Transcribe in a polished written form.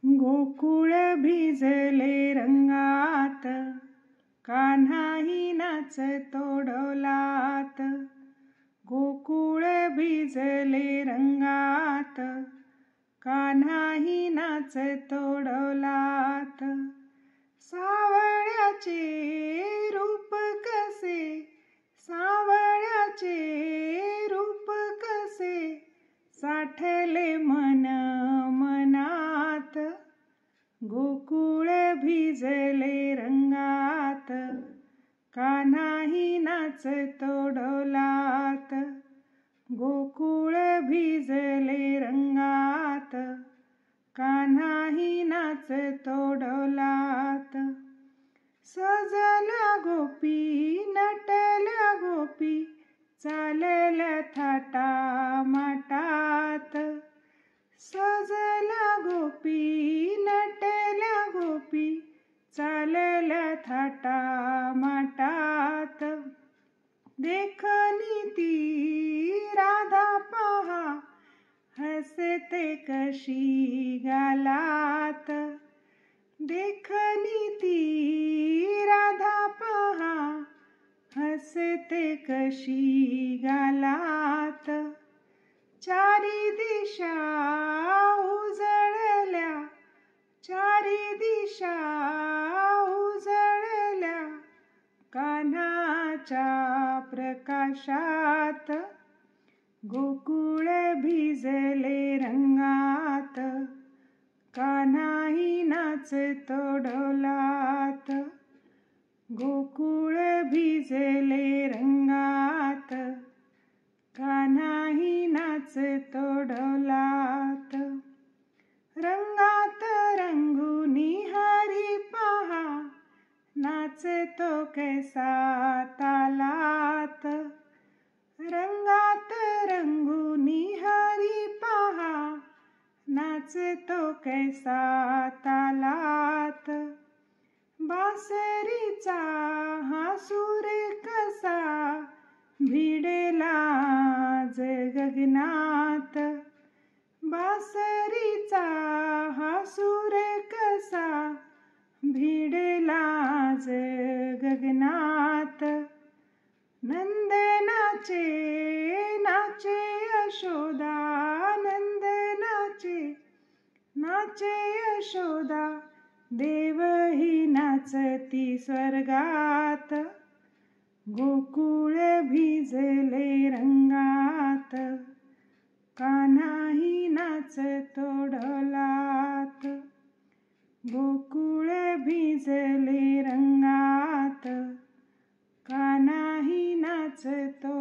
गोकुळ भिजले रंगात, कान्हाही नाचतो डोलात. गोकुळ भिजले रंगात, कान्हाही नाचतो डोलात. सावळ्याचे रूप कसे, सावळ्याचे रूप कसे, साठले मन मनात. गोकुळ भिजले रंगात, कान्हाही नाचतो डोलात. गोकुळ भिजले रंगात, कान्हाही नाचतो डोलात. सजल्या गोपी नटल्या गोपी, चालल्या थाटामाटात. सजल्या गोपी नटल्या गोपी, चालल्या थाटामाटात. देखणी ती राधा पहा, हसते कशी गालात. देखणी ती राधा पहा, हसते कशी गालात. चारी दिशा उजळल्या, चारी दिशा उजळल्या, कान्हाच्या प्रकाशात. गोकुळ भिजले रंगात, कान्हाही नाचतो डोलात. गोकुळ भिजले रंगात, कान्हाही नाचतो डोलात. रंगात रंगुनी हरी पहा, नाचतो कैसा तालात. रंगात रंगुनी हरी पहा, नाचतो कैसा तालात. बासरीचा हा सूर कसा, भिडेला आज गगनात. बासरीचा हा सूर कसा, भिडेला आज गगनात. नंदनाचे नाचे यशोदा, नंदनाचे नाचे यशोदा, देवही नाचती स्वर्गात. गोकुळ भिजले रंगात, कान्हाही नाचतो डोलात. गोकुळ भिजले रंगात, कान्हाही नाचतो